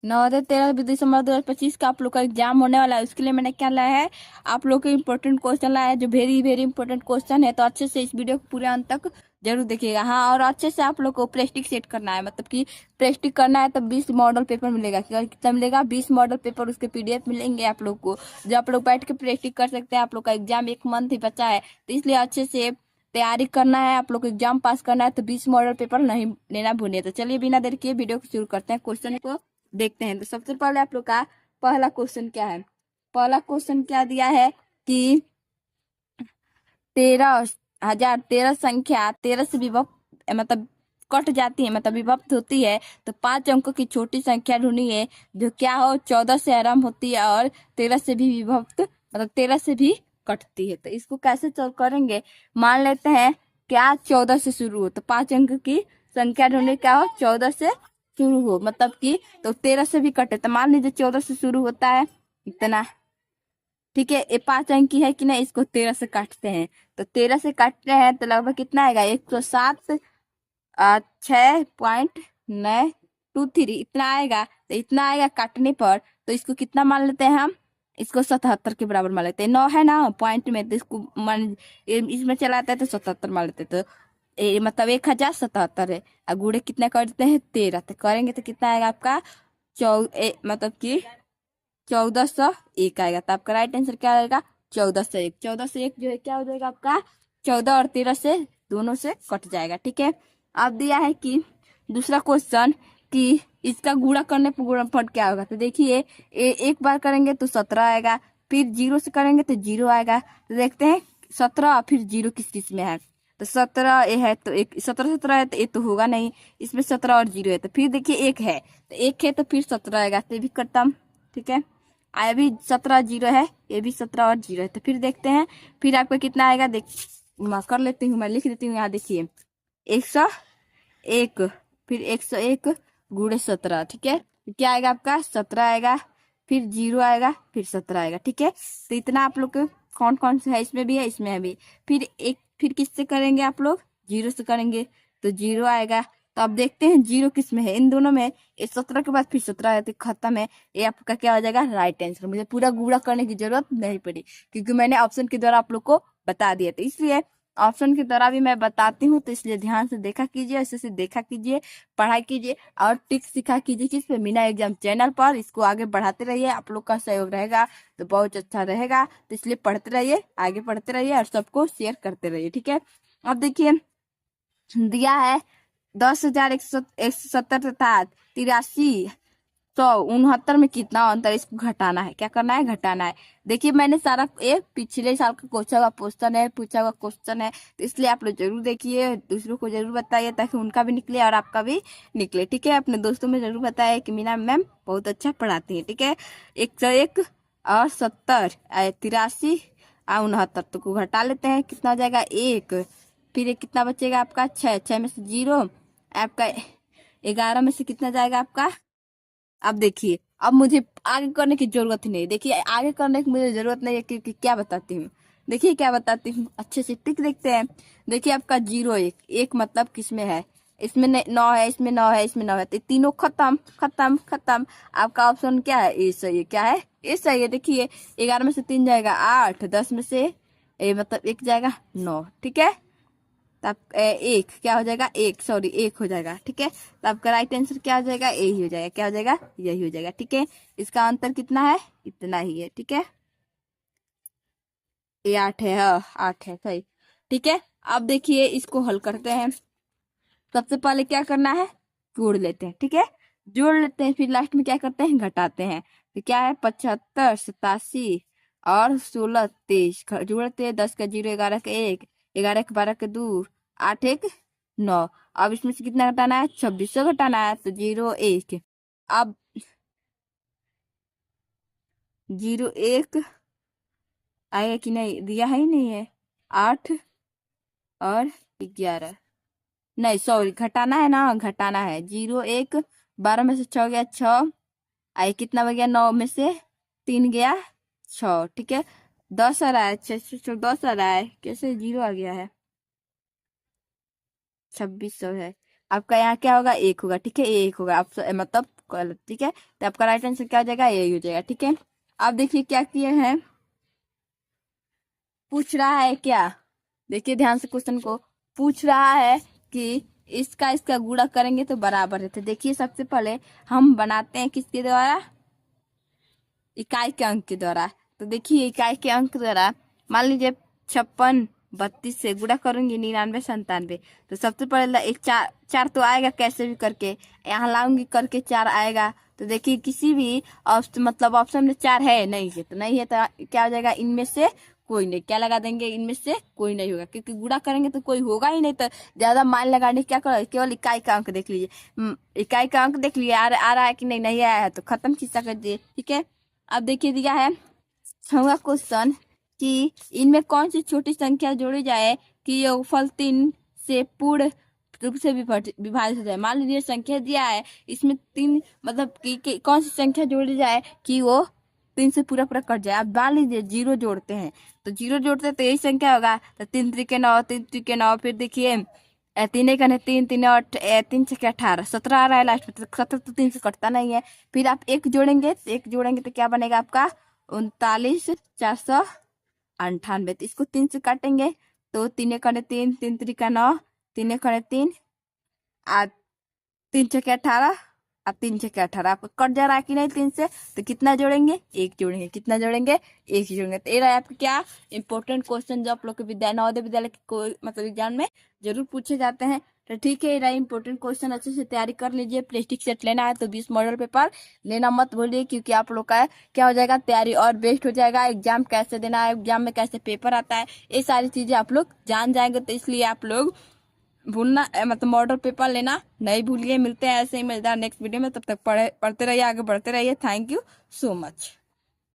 नवोदय 13 दिसंबर 2025 का आप लोग का एग्जाम होने वाला है। उसके लिए मैंने क्या लाया है, आप लोग के इंपॉर्टेंट क्वेश्चन लाया है, जो वेरी वेरी इंपॉर्टेंट क्वेश्चन है। तो अच्छे से इस वीडियो को पूरे अंत तक जरूर देखिएगा। हाँ, और अच्छे से आप लोग को प्रेस्टिक सेट करना है, मतलब कि प्रेस्टिक करना है तब 20 मॉडल पेपर मिलेगा। कितना मिलेगा? 20 मॉडल पेपर, उसके पीडीएफ मिलेंगे आप लोग को, जो आप लोग बैठ के प्रेस्टिक कर सकते हैं। आप लोग का एग्जाम 1 मंथ ही बचा है, तो इसलिए अच्छे से तैयारी करना है। आप लोग को एग्जाम पास करना है, तो 20 मॉडल पेपर नहीं लेना भूलिए। तो चलिए बिना देर किए वीडियो को शुरू करते हैं, क्वेश्चन को देखते हैं। तो सबसे पहले आप लोग का पहला क्वेश्चन क्या है? पहला क्वेश्चन क्या दिया है कि 13,013 संख्या 13 से विभक्त, मतलब कट जाती है, मतलब विभक्त होती है, तो 5 अंकों की छोटी संख्या ढूंढिए जो क्या हो 14 से आरंभ होती है और 13 से भी विभक्त, मतलब 13 से भी कटती है। तो इसको कैसे सॉल्व करेंगे? मान लेते हैं क्या 14 से शुरू हो, तो 5 अंक की संख्या ढूंढे क्या हो 14 से शुरू हो, मतलब कि तो 13 से भी कटे। तो मान लीजिए 14 से शुरू होता है इतना, ठीक है। ये 5 अंक की है कि नहीं, इसको 13 से काटते हैं। तो 13 से काटते हैं तो लगभग कितना आएगा? 107 6.923 इतना आएगा। तो इतना आएगा काटने पर, तो इसको कितना मान लेते हैं हम? इसको 77 के बराबर मान लेते हैं। 9 है ना पॉइंट में, तो इसको मान इसमें चलाते हैं तो 77 मान लेते हैं। तो मतलब 1077 है। और गुणे कितना करते हैं? 13। तो करेंगे तो कितना आएगा आपका? मतलब कि 1401 आएगा। तो आपका राइट आंसर क्या आएगा? 1401। 1401 जो है क्या हो जाएगा आपका? 14 और 13 से दोनों से कट जाएगा, ठीक है। अब दिया है कि दूसरा क्वेश्चन कि इसका गुणा करने पर गुणनफल क्या होगा। तो देखिए, एक बार करेंगे तो 17 आएगा, फिर 0 से करेंगे तो 0 आएगा। तो देखते हैं 17 और फिर 0 किस किस में है। तो 17 ये है, तो एक 17 है, तो ये तो होगा नहीं। इसमें 17 और 0 है, तो फिर देखिए 1 है, तो 1 है तो फिर 17 आएगा, तो ये भी खत्म, ठीक है। ये भी 17 0 है, ये भी 17 और 0 है। तो फिर देखते हैं फिर आपको कितना आएगा। देख मैं कर लेती हूँ, मैं लिख देती हूँ यहाँ, देखिए 101, फिर 101 गुणे 17, ठीक है। तो क्या आएगा आपका? 17 आएगा, फिर 0 आएगा, फिर 17 आएगा, ठीक है। तो इतना आप लोग को कौन कौन से है, इसमें भी है, इसमें है भी। फिर किससे करेंगे आप लोग? 0 से करेंगे तो 0 आएगा। तो अब देखते हैं 0 किस में है, इन दोनों में। ये 17 के बाद फिर 17 है, तो खत्म है। ये आपका क्या हो जाएगा? Right answer. मुझे पूरा गुणा करने की जरूरत नहीं पड़ी, क्योंकि मैंने ऑप्शन के द्वारा आप लोग को बता दिया। तो इसलिए ऑप्शन की तरह भी मैं बताती हूँ, तो इसलिए ध्यान से देखा कीजिए, ऐसे से देखा कीजिए, पढ़ाई कीजिए और ट्रिक्स सीखा कीजिए किस पे? मीना एग्जाम चैनल पर। इसको आगे बढ़ाते रहिए, आप लोग का सहयोग रहेगा तो बहुत अच्छा रहेगा। तो इसलिए पढ़ते रहिए, आगे पढ़ते रहिए और सबको शेयर करते रहिए, ठीक है। अब देखिए दिया है 10,170 तथा 83,169 में कितना अंतर, इसको घटाना है। क्या करना है? घटाना है। देखिए मैंने सारा ये पिछले साल का पूछा हुआ क्वेश्चन है, तो इसलिए आप लोग जरूर देखिए, दूसरों को जरूर बताइए ताकि उनका भी निकले और आपका भी निकले, ठीक है। अपने दोस्तों में जरूर बताइए कि मीना मैम बहुत अच्छा पढ़ाती है, ठीक है। 101 और 70 83 और 69, तो को घटा लेते हैं, कितना हो जाएगा? 1। फिर ये कितना बचेगा आपका? 6, 6 में से 0 आपका, 11 में से कितना जाएगा आपका? अब देखिए, अब मुझे आगे करने की जरूरत ही नहीं। देखिए आगे करने की मुझे जरूरत नहीं है, क्योंकि क्या बताती हूँ, देखिए क्या बताती हूँ, अच्छे से टिक देखते हैं। देखिए आपका 0 1 1 मतलब किस में है? इसमें 9 है, इसमें 9 है, इसमें 9 है, तो तीनों खत्म खत्म खत्म। आपका ऑप्शन क्या है? ए सही है। क्या है? ए सही है। देखिए 11 में से 3 जाएगा 8, 10 में से मतलब 1 जाएगा 9, ठीक है। तो आप एक क्या हो जाएगा? एक, सॉरी 1 हो जाएगा, ठीक है। तो आपका राइट आंसर क्या हो जाएगा? यही हो जाएगा। क्या हो जाएगा? यही हो जाएगा, ठीक है। इसका अंतर कितना है? इतना ही है, ठीक है। ये 8 है, हाँ 8 है, सही, ठीक है। अब देखिए इसको हल करते हैं। सबसे पहले क्या करना है? जोड़ लेते हैं, ठीक है। जोड़ लेते हैं, फिर लास्ट में क्या करते हैं? घटाते हैं। तो क्या है? 75 87 और 16 23, जोड़ते हैं। 10 का 0, 11 का 1, 11 का 12 का 2, 8 1 9। अब इसमें से कितना घटाना है? 26 घटाना है, तो 0 1। अब 0 1 आएगा कि नहीं? दिया है ही नहीं है। 8 और 11, नहीं सॉरी घटाना है ना, घटाना है। 0 1, 12 में से 6 गया 6, आई कितना बच गया? 9 में से 3 गया 6, ठीक है। 10 आ रहा है, 10 आ रहा है, कैसे 0 आ गया है? 2600 है। आपका यहाँ क्या होगा? 1 होगा, ठीक है। 1 होगा, आप मतलब गलत, ठीक है। तो आपका राइट आंसर क्या हो जाएगा, यही हो जाएगा, ठीक है। अब देखिए क्या किए हैं, पूछ रहा है क्या, देखिए ध्यान से क्वेश्चन को, पूछ रहा है कि इसका गुणा करेंगे तो बराबर है। तो देखिए सबसे पहले हम बनाते हैं किसके द्वारा, इकाई के अंक के द्वारा। तो देखिए इकाई के अंक द्वारा मान लीजिए 56 32 से गुणा करूंगी 99 97, तो सबसे पहले एक चार तो आएगा कैसे भी करके, यहाँ लाऊंगी करके 4 आएगा। तो देखिए किसी भी मतलब ऑप्शन में 4 है नहीं है, तो नहीं है तो क्या हो जाएगा, इनमें से कोई नहीं, क्या लगा देंगे, इनमें से कोई नहीं होगा, क्योंकि गुणा करेंगे तो कोई होगा ही नहीं। तो ज्यादा मान लगाने क्या करो, केवल इकाई का अंक देख लीजिए, इकाई का अंक देख लीजिए आ रहा है कि नहीं, नहीं आया है तो खत्म किस्सा कर दिए, ठीक है। अब देखिए दिया है 6वां क्वेश्चन कि इनमें कौन सी छोटी संख्या जोड़ी जाए कि योगफल 3 से पूर्ण रूप से विभाजित हो जाए। मान लीजिए संख्या दिया है, इसमें 3 मतलब कि कौन सी संख्या जोड़ी जाए कि वो 3 से पूरा पूरा कट जाए। अब मान लीजिए 0 जोड़ते हैं, तो 0 जोड़ते हैं तो यही संख्या होगा, तो 3 त्रिके 9, 3 त्रिके 9, फिर देखिए 3 एक 3 3 8 3 6 18 17 आ रहा है लास्ट में, तो 17 तो 3 से कटता नहीं है। फिर आप एक जोड़ेंगे, तो क्या बनेगा आपका 39 498। तो इसको 3 से काटेंगे तो 3 एक 3 3 त्रिका 9 3 एक 3 आ 3 6 18 अब 3 6 18 आपको कट जा रहा है कि नहीं 3 से, तो कितना जोड़ेंगे, एक जोड़ेंगे, कितना जोड़ेंगे, एक ही जोड़ेंगे। तो ये रहा आपका क्या इंपॉर्टेंट क्वेश्चन जो आप लोग के नवोदय विद्यालय के कोई मतलब एग्जाम में जरूर पूछे जाते हैं। तो ठीक है, ये रहा इंपॉर्टेंट क्वेश्चन, अच्छे से तैयारी कर लीजिए। प्लास्टिक सेट लेना है तो 20 मॉडल पेपर लेना मत भूलिए, क्योंकि आप लोग का क्या हो जाएगा, तैयारी और बेस्ट हो जाएगा। एग्जाम कैसे देना है, एग्जाम में कैसे पेपर आता है, ये सारी चीजें आप लोग जान जाएंगे। तो इसलिए आप लोग भूलना मतलब मॉडल पेपर लेना नहीं भूलिए। मिलते हैं ऐसे ही मजेदार नेक्स्ट वीडियो में, तब तक पढ़ते रहिए, आगे बढ़ते रहिए। Thank you so much.